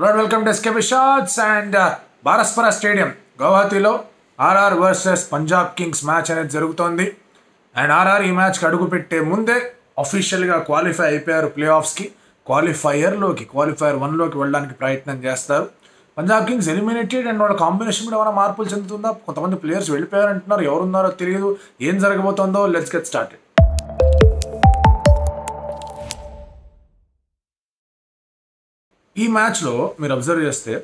Welcome to SKP shots and Barsapara stadium గౌహతిలో RR versus Punjab Kings match అనేది జరుగుతోంది. And RR ఈ మ్యాచ్కి అడుగు పెట్టే ముందే అఫీషియల్గా క్వాలిఫై అయిపోయారు ప్లే ఆఫ్స్కి. క్వాలిఫైర్ 1లోకి వెళ్ళడానికి ప్రయత్నం చేస్తారు. పంజాబ్ కింగ్స్ ఎలిమినేటెడ్ అండ్ వాళ్ళ కాంబినేషన్ కూడా ఏమైనా మార్పులు చెందుతుందా? కొంతమంది ప్లేయర్స్ వెళ్ళిపోయారంటున్నారు, ఎవరున్నారో తెలియదు. ఏం జరగబోతోందో లెట్స్ గెట్ స్టార్టెడ్. ఈ మ్యాచ్లో మీరు అబ్జర్వ్ చేస్తే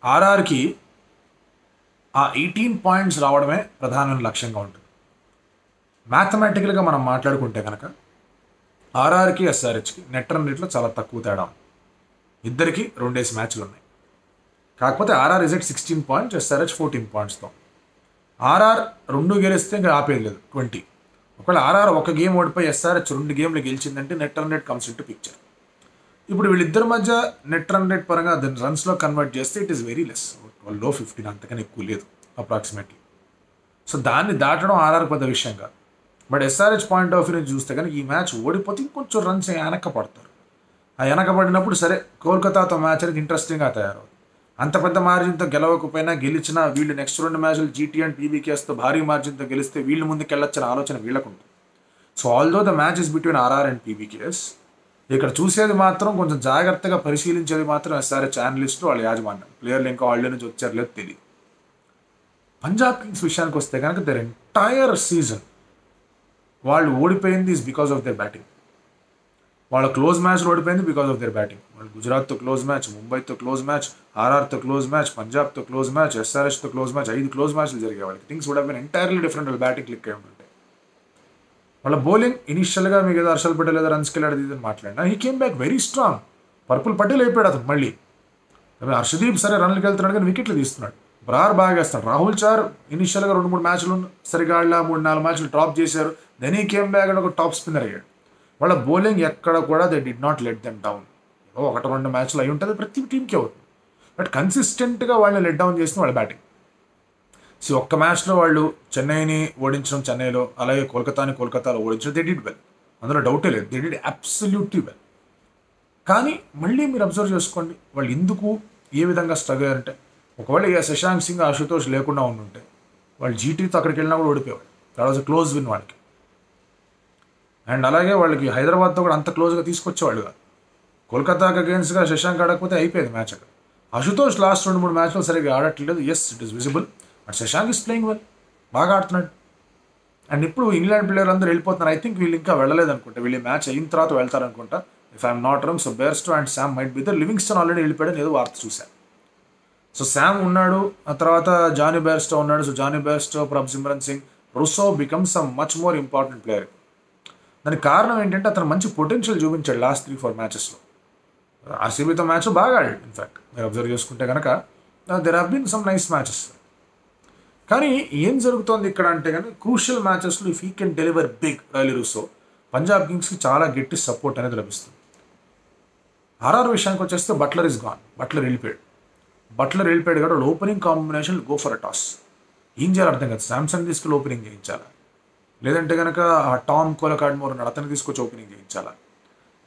ఆర్ఆర్కి ఆ 18 పాయింట్స్ రావడమే ప్రధానమైన లక్ష్యంగా ఉంటుంది. మ్యాథమెటికల్గా మనం మాట్లాడుకుంటే కనుక ఆర్ఆర్కి ఎస్ఆర్హెచ్కి నెట్ రన్ రేట్లో చాలా తక్కువ తేడా ఉంది. ఇద్దరికి 2 మ్యాచ్లు ఉన్నాయి. కాకపోతే RR is at 16 points, SRH 14 పాయింట్స్తో. ఆర్ఆర్ 2 గెలిస్తే ఇంకా ఆపేది లేదు 20. ఒకవేళ ఆర్ఆర్ ఒక గేమ్ ఓడిపోయి ఎస్ఆర్హెచ్ 2 గేమ్లు గెలిచిందంటే net run rate comes into picture. ఇప్పుడు వీళ్ళిద్దరి మధ్య నెట్ రన్ రేట్ పరంగా దాన్ని రన్స్లో కన్వర్ట్ చేస్తే ఇట్ ఈస్ వెరీ లెస్, లో 15, అంతకన్నా ఎక్కువ లేదు అప్రాక్సిమేట్లీ. సో దాన్ని దాటడం ఆర్ఆర్ పెద్ద విషయం కాదు. But SRH point of view నుంచి చూస్తే కనుక ఈ మ్యాచ్ ఓడిపోతే ఇంకొంచెం రన్స్ వెనకపడతారు. ఆ వెనకబడినప్పుడు సరే కోల్కతాతో మ్యాచ్ అనేది ఇంట్రెస్టింగ్గా తయారవుతుంది. అంత పెద్ద మార్జిన్తో గెలవకపోయినా గెలిచినా వీళ్ళు నెక్స్ట్ 2 మ్యాచ్లు జీటీ అండ్ పీబీకేస్తో భారీ మార్జిన్తో గెలిస్తే వీళ్ళు ముందుకు వెళ్ళొచ్చిన ఆలోచన వీళ్ళకు ఉంటుంది. So although the match is between RR and PBKS, ఇక్కడ చూసేది మాత్రం కొంచెం జాగ్రత్తగా పరిశీలించేది మాత్రం ఎస్ఆర్హెచ్ అనలిస్టులు, వాళ్ళ యాజమాన్యం. ప్లేయర్లు ఇంకా వాళ్ళ నుంచి వచ్చారు లేదు తెలియదు. పంజాబ్ కింగ్స్ విషయానికి వస్తే కనుక దర్ ఎంటైర్ సీజన్ వాళ్ళు ఓడిపోయింది is because of their batting. వాళ్ళ క్లోజ్ మ్యాచ్లు ఓడిపోయింది బికాస్ ఆఫ్ దేర్ బ్యాటింగ్. వాళ్ళు గుజరాత్తో క్లోజ్ మ్యాచ్, ముంబైతో క్లోజ్ మ్యాచ్, ఆర్ఆర్తో క్లోజ్ మ్యాచ్, పంజాబ్తో క్లోజ్ మ్యాచ్, ఎస్ఆర్హెచ్తో క్లోజ్ మ్యాచ్, 5 క్లోజ్ మ్యాచ్లు జరిగాయి వాళ్ళకి. Things would have been entirely different. వాళ్ళ బ్యాటింగ్ క్లిక్ అయి ఉంటుంటే వాళ్ళ బౌలింగ్ ఇనిషియల్గా మీకు ఏదో హర్షల్ పటేల్ ఏదో రన్స్కి వెళ్ళాడు ఇది మాట్లాడినా he came back very strong. Purple Patel అయిపోయాడు అతను మళ్ళీ. హర్షదీప్ సరే రన్లకి వెళ్తున్నాడు కానీ వికెట్లు తీస్తున్నాడు. బ్రార్ బాగా వేస్తాడు. రాహుల్ చార్ ఇనిషియల్గా 2-3 మ్యాచ్లు సరిగా 3-4 మ్యాచ్లు డ్రాప్ చేశారు. దెన్ హీ కేమ్ బ్యాక్ ఒక టాప్ స్పిన్నర్ అయ్యాడు. వాళ్ళ బౌలింగ్ ఎక్కడ కూడా they did not let them down. 1-2 మ్యాచ్లు అయి ఉంటుంది, ప్రతి టీంకి అవుతుంది. బట్ కన్సిస్టెంట్గా వాళ్ళని లెట్ డౌన్ చేసిన వాళ్ళ బ్యాటింగ్. సో ఒక్క మ్యాచ్లో వాళ్ళు చెన్నైని ఓడించడం చెన్నైలో, అలాగే కోల్కతాలో ఓడించడం దే డిడ్ వెల్, అందులో డౌటే లేదు. They did absolutely well. కానీ మళ్ళీ మీరు అబ్జర్వ్ చేసుకోండి వాళ్ళు ఎందుకు ఏ విధంగా స్ట్రగుల్ అయ్యారంటే, ఒకవేళ శశాంక్ సింగ్, ఆశుతోష్ లేకుండా ఉండుంటే వాళ్ళు జీటీతో అక్కడికి వెళ్ళినా కూడా ఓడిపోయేవాళ్ళు. That was a close win వాళ్ళకి. అండ్ అలాగే వాళ్ళకి హైదరాబాద్తో కూడా అంత క్లోజ్గా తీసుకొచ్చేవాళ్ళు కాదు. కోల్కతాకి అగేన్స్ట్గా శశాంక్ ఆడకపోతే అయిపోయేది మ్యాచ్ అక్కడ. ఆశుతోష్ లాస్ట్ 2-3 మ్యాచ్లో సరిగ్గా ఆడట్లేదు. Yes, it is visible. But Shashank is playing well, బాగా ఆడుతున్నాడు. అండ్ ఇప్పుడు ఇంగ్లాండ్ ప్లేయర్ అందరూ వెళ్ళిపోతున్నారు. ఐ థింక్ వీళ్ళు ఇంకా వెళ్ళలేదు అనుకుంటా. వీళ్ళు మ్యాచ్ అయిన తర్వాత వెళ్తారనుకుంటా, if I'm not wrong. So Bairstow and Sam might be there. Livingstone already వెళ్ళిపోయాడని ఏదో వార్త చూశాను. సో శామ్ ఉన్నాడు, ఆ తర్వాత జానీ బెర్స్టో ఉన్నాడు. So Jonny Bairstow, Prabhsimran Singh, Rossouw becomes a much more important player. దానికి కారణం ఏంటంటే అతను మంచి పొటెన్షియల్ చూపించాడు లాస్ట్ 3-4 మ్యాచెస్లో. ఆర్సీబీతో మ్యాచ్ బాగా ఆడాడు. ఇన్ఫ్యాక్ట్ మీరు అబ్జర్వ్ చేసుకుంటే కనుక there have been some nice matches. కానీ ఏం జరుగుతోంది ఇక్కడ అంటే కనుక క్రూషియల్ మ్యాచెస్లో if he can deliver big Rilee Rossouw, Punjab కింగ్స్కి చాలా గట్టి సపోర్ట్ అనేది లభిస్తుంది. ఆర్ఆర్ విషయానికి వచ్చేస్తే బట్లర్ ఇస్ గాన్. బట్లర్ వెళ్ళిపోయాడు కాబట్టి వాళ్ళు opening combination go for a toss. ఏం చేయాలి అర్థం కాదు. శాంసంగ్ తీసుకెళ్ళి ఓపెనింగ్ చేయించాలా, లేదంటే కనుక ఆ టామ్ కోలకాడ్మోర్ ఉన్నాడు అతన్ని తీసుకొచ్చి ఓపెనింగ్ చేయించాలా,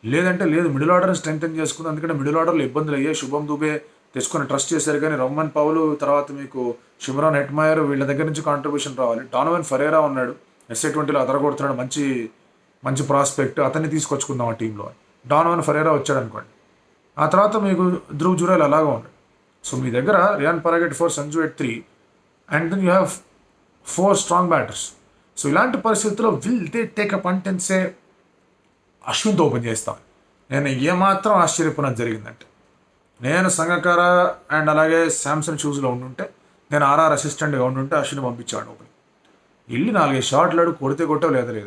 లేదంటే లేదు మిడిల్ ఆర్డర్ని స్ట్రెంగ్తన్ చేసుకుంది. ఎందుకంటే మిడిల్ ఆర్డర్లో ఇబ్బందులు అయ్యాయి. శుభం దుబే తెచ్చుకొని ట్రస్ట్ చేశారు కానీ రమన్ పౌలు, తర్వాత మీకు షిమ్రాన్ హెట్మయర్, వీళ్ళ దగ్గర నుంచి కాంట్రిబ్యూషన్ రావాలి. డానోవన్ ఫెరేరా ఉన్నాడు, ఎస్ఏ20లో అదరగొడుతున్నాడు, మంచి ప్రాస్పెక్ట్, అతన్ని తీసుకొచ్చుకుందాం ఆ టీంలో. డానోవన్ ఫెరేరా వచ్చాడు అనుకోండి. ఆ తర్వాత మీకు ధ్రువ్ జురేల్ అలాగా ఉన్నాడు. సో మీ దగ్గర Riyan Parag at 4, Sanju at 3, and then you have 4 strong batters. So ఇలాంటి పరిస్థితుల్లో విల్ దే టేక్ అప్ అంటెన్సే అశ్విన్తో ఓపెన్ చేస్తాను. నేను ఏమాత్రం ఆశ్చర్యపోయినది జరిగిందంటే, నేను సంగకార అండ్ అలాగే శాంసంగ్ షూస్లో ఉండుంటే, నేను ఆర్ఆర్ అసిస్టెంట్గా ఉండుంటే అశ్విన్ పంపించాడు ఓపెన్. వెళ్ళి 4 షాట్లు ఆడు, కొడితే కొట్టో లేదని.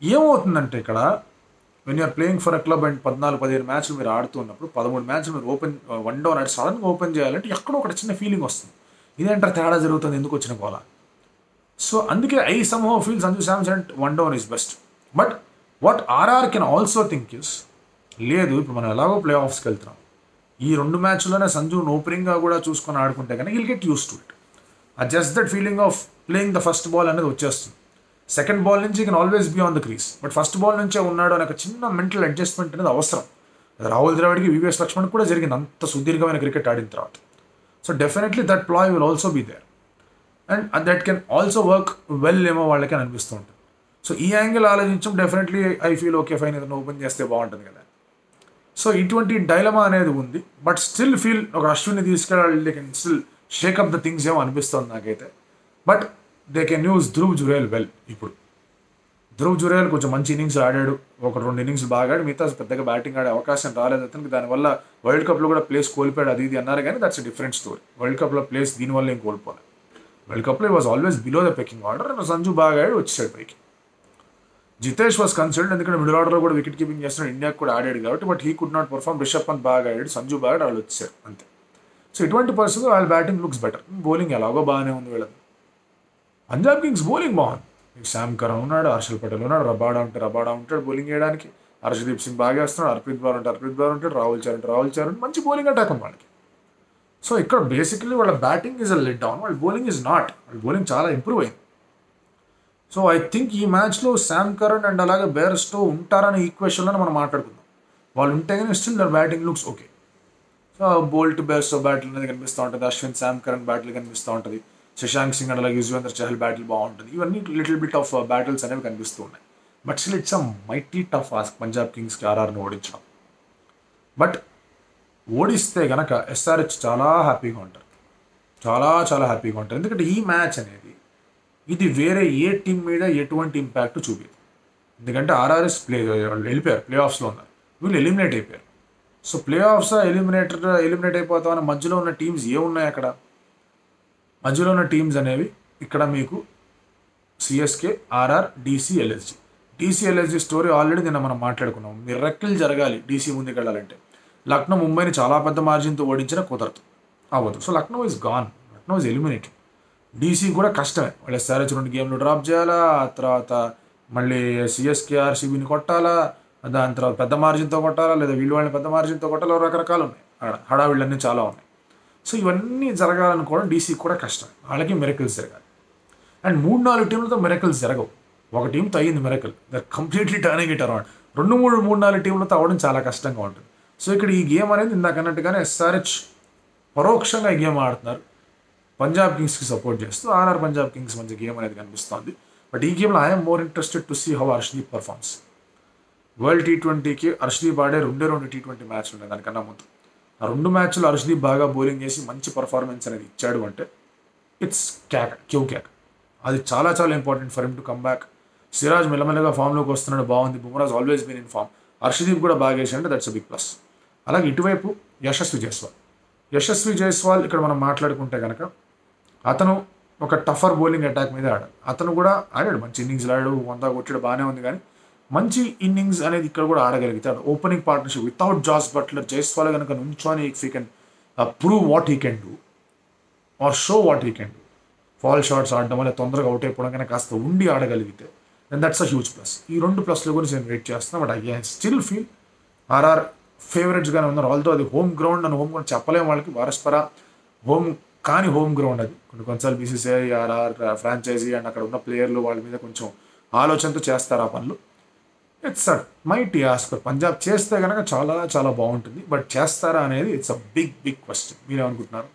ఏమవుతుందంటే ఇక్కడ when you're playing for a club and 14-15 మ్యాచ్లు మీరు ఆడుతున్నప్పుడు 13 మ్యాచ్లు మీరు వన్ డౌన్ ఆడి సడన్గా ఓపెన్ చేయాలంటే ఎక్కడో ఒకటి చిన్న ఫీలింగ్ వస్తుంది. ఇదేంటారు తేడా జరుగుతుంది, ఎందుకు వచ్చిన గోలా. సో అందుకే I somehow feel Sanju Samson one down is best. But what RR can also think is, లేదు ఇప్పుడు మనం ఎలాగో ప్లే ఆఫ్స్కి వెళ్తున్నాం, ఈ 2 మ్యాచ్లోనే సంజు ఓపెనింగ్గా కూడా చూసుకొని ఆడుకుంటే కానీ will get used to it. ఆ just that feeling of playing the first ball అనేది వచ్చేస్తుంది. సెకండ్ బాల్ నుంచి can always be on the crease, but first ball నుంచే ఉన్నాడు అనే ఒక చిన్న మెంటల్ అడ్జస్ట్మెంట్ అనేది అవసరం. రాహుల్ ద్రావిడ్కి వివిఎస్ లక్ష్మణ్ కూడా జరిగింది అంత సుదీర్ఘమైన క్రికెట్ ఆడిన తర్వాత. So definitely that ploy will also be there and that can also work well ఏమో వాళ్ళకి అని అనిపిస్తూ ఉంటుంది. సో ఈ యాంగిల్ ఆలోచించడం definitely I feel okay fine ఏదైనా ఓపెన్ చేస్తే బాగుంటుంది కదా. సో ఇటువంటి డైలమా అనేది ఉంది. బట్ స్టిల్ ఫీల్ ఒక అశ్విన్ని తీసుకెళ్ళాలి, they can still shake up the things ఏమో అనిపిస్తుంది నాకైతే. But they can use Dhruv Jurel well. ఇప్పుడు ధ్రువ్ జురేల్ కొంచెం మంచి ఇన్నింగ్స్ ఆడాడు, ఒక 2 ఇన్నింగ్స్ బాగా ఆడి, మిగతా పెద్దగా బ్యాటింగ్ ఆడే అవకాశం రాలేదు అతనికి. దానివల్ల వరల్డ్ కప్లో కూడా ప్లేస్ కోల్పోయాడు, అది ఇది అన్నారు కానీ దట్స్ డిఫరెంట్ స్టోరీ. వరల్డ్ కప్లో ప్లేస్ దీనివల్ల ఏం కోల్పోలేదు. వరల్డ్ కప్లో was always below the Peking order. Sanju బాగా ఆడి వచ్చేసాడు పైకి. జితేష్ వాస్ కన్సల్డ్, ఎందుకంటే మిడిల్ ఆర్డర్లో కూడా వికెట్ కీపింగ్ చేస్తున్నాడు, ఇండియాకి కూడా ఆడాడు కాబట్టి. But he could not perform. Rishabh Pant బాగా ఆడాడు, సంజు బాగా వాళ్ళు వచ్చారు అంతే. సో ఇటువంటి పరిస్థితుల్లో వాళ్ళ బ్యాటింగ్ లుక్స్ బెటర్. బౌలింగ్ ఎలాగో బాగానే ఉంది వీళ్ళది. పంజాబ్ కింగ్స్ బౌలింగ్ బాగుంది. శామ్ కరన్ ఉన్నాడు, హర్షల్ పటేల్ ఉన్నాడు, రబాడా ఉంటాడు బౌలింగ్ చేయడానికి. హర్షదీప్ సింగ్ బాగా వేస్తున్నాడు, హర్ప్రీత్ బ్రౌర్ ఉంటాడు, రాహుల్ చరణ్ మంచి బౌలింగ్ అటాక్ ఉంది వాళ్ళకి. సో ఇక్కడ బేసికలీ వాళ్ళ batting is a let down, వాళ్ళ బౌలింగ్ ఈజ్ నాట్. వాళ్ళ బౌలింగ్ చాలా ఇంప్రూవ్ అయింది. సో ఐ థింక్ ఈ మ్యాచ్లో శామ్ కరన్ అండ్ అలాగే బేర్స్టో ఉంటారనే ఈక్వేషన్లో మనం మాట్లాడుకుందాం. వాళ్ళు ఉంటే కానీ still their batting looks okay. So Boult Bairstow battle అనేది కనిపిస్తూ ఉంటుంది, అశ్విన్ శామ్ కరన్ బ్యాటిల్ కనిపిస్తూ ఉంటుంది, శశాంక్ సింగ్ అండ్ అలాగే యుజ్వేంద్ర చహల్ బ్యాటిల్ బాగుంటుంది. ఇవన్నీ లిటిల్ బిట్ ఆఫ్ బ్యాటిల్స్ అనేవి కనిపిస్తూ ఉన్నాయి. But still it's a mighty tough ask Punjab కింగ్స్కి ఆర్ఆర్ని ఓడించడం. బట్ ఓడిస్తే కనుక ఎస్ఆర్హెచ్ చాలా హ్యాపీగా ఉంటారు, చాలా హ్యాపీగా ఉంటారు. ఎందుకంటే ఈ మ్యాచ్ అనేది ఇది వేరే ఏ టీం మీద ఎటువంటి ఇంపాక్ట్ చూపించదు. ఎందుకంటే ఆర్ఆర్ఎస్ వెళ్ళిపోయారు, ప్లే ఆఫ్స్లో ఉన్నారు, వీళ్ళు ఎలిమినేట్ అయిపోయారు. సో ప్లే ఆఫ్స్ ఎలిమినేట్ అయిపోతామని మధ్యలో ఉన్న టీమ్స్ ఏమున్నాయి అక్కడ? మధ్యలో ఉన్న టీమ్స్ అనేవి ఇక్కడ మీకు CSK, RR, DC LSG story already నిన్న మనం మాట్లాడుకున్నాం. మిరకిల్ జరగాలి డీసీ ముందుకు వెళ్ళాలంటే. లక్నో ముంబైని చాలా పెద్ద మార్జిన్తో ఓడించినా కుదరదు, అవ్వదు. So Lucknow is gone, Lucknow is eliminated. DC కూడా కష్టమే, వాళ్ళు ఎస్ఆర్హెచ్ 2 గేమ్లు డ్రాప్ చేయాలా, ఆ తర్వాత మళ్ళీ సిఎస్కే ఆర్సీబీని కొట్టాలా, దాని తర్వాత పెద్ద మార్జిన్తో కొట్టాలా, లేదా వీళ్ళు వాళ్ళని పెద్ద మార్జిన్తో కొట్టాలా, రకరకాలు ఉన్నాయి హడావిళ్ళన్నీ చాలా ఉన్నాయి. సో ఇవన్నీ జరగాలనుకోవడం డీసీకి కూడా కష్టం, వాళ్ళకి మిరకిల్స్ జరగాలి. అండ్ 3-4 టీంలతో మిరకిల్స్ జరగవు. ఒక టీంతో అయ్యింది miracle, their completely turning it around. 3-4 టీంలతో అవ్వడం చాలా కష్టంగా ఉంటుంది. సో ఇక్కడ ఈ గేమ్ అనేది ఇందాక అన్నట్టుగానే ఎస్ఆర్హెచ్ పరోక్షంగా ఈ గేమ్ ఆడుతున్నారు, పంజాబ్ కింగ్స్కి సపోర్ట్ చేస్తూ. ఆర్ఆర్ పంజాబ్ కింగ్స్ మధ్య గేమ్ అనేది కనిపిస్తుంది. బట్ ఈ గేమ్లో I'm more interested to see how Harshdeep performs. World టీ20కి హర్షదీప్ ఆడే 2 టీ20 మ్యాచ్లు ఉన్నాయి దానికన్నా ముందు. ఆ 2 మ్యాచ్లు హర్షదీప్ బాగా బౌలింగ్ చేసి మంచి పర్ఫార్మెన్స్ అనేది ఇచ్చాడు అంటే ఇట్స్ క్యాక్. అది చాలా important for him to come back. Siraj మెల్లమెల్లగా ఫామ్లోకి వస్తున్నాడు, బాగుంది. Bumrah's always been in form. Harshdeep కూడా బాగా వేసాడంటే దట్స్ అ బిగ్ ప్లస్. అలాగే ఇటువైపు యశస్వి జైస్వాల్ ఇక్కడ మనం మాట్లాడుకుంటే కనుక అతను ఒక టఫర్ బౌలింగ్ అటాక్ మీద ఆడాడు. అతను కూడా ఆడాడు, మంచి ఇన్నింగ్స్ ఆడాడు, 100 కొట్టాడు, బాగానే ఉంది. కానీ మంచి ఇన్నింగ్స్ అనేది ఇక్కడ కూడా ఆడగలిగితాడు. Opening partnership without Jos Buttler, Jaiswal కనుక నుంచొని if he can prove what he can do or show what he can do, false shots ఆడడం వల్ల తొందరగా అవుట్ అయిపోవడం కన్నా కాస్త ఉండి ఆడగలిగితే then that's a huge plus. ఈ 2 ప్లస్ల గురించి నేను వెయిట్ చేస్తున్నాను. But I still feel RR ఫేవరెట్స్గానే ఉన్నారు. ఆల్తో అది హోమ్ గ్రౌండ్ అని హోమ్ గ్రౌండ్ చెప్పలేము వాళ్ళకి, పరస్పర హోమ్ గ్రౌండ్ అది. కొన్నిసార్లు బీసీసీఐ, ఆర్ఆర్ ఫ్రాంచైజీ అండ్ అక్కడ ఉన్న ప్లేయర్లు వాళ్ళ మీద కొంచెం ఆలోచనతో చేస్తారు ఆ పనులు. It's a mighty ask. Punjab చేస్తే కనుక చాలా బాగుంటుంది. బట్ చేస్తారా అనేది ఇట్స్ అ బిగ్ క్వశ్చన్. మీరేమనుకుంటున్నారు?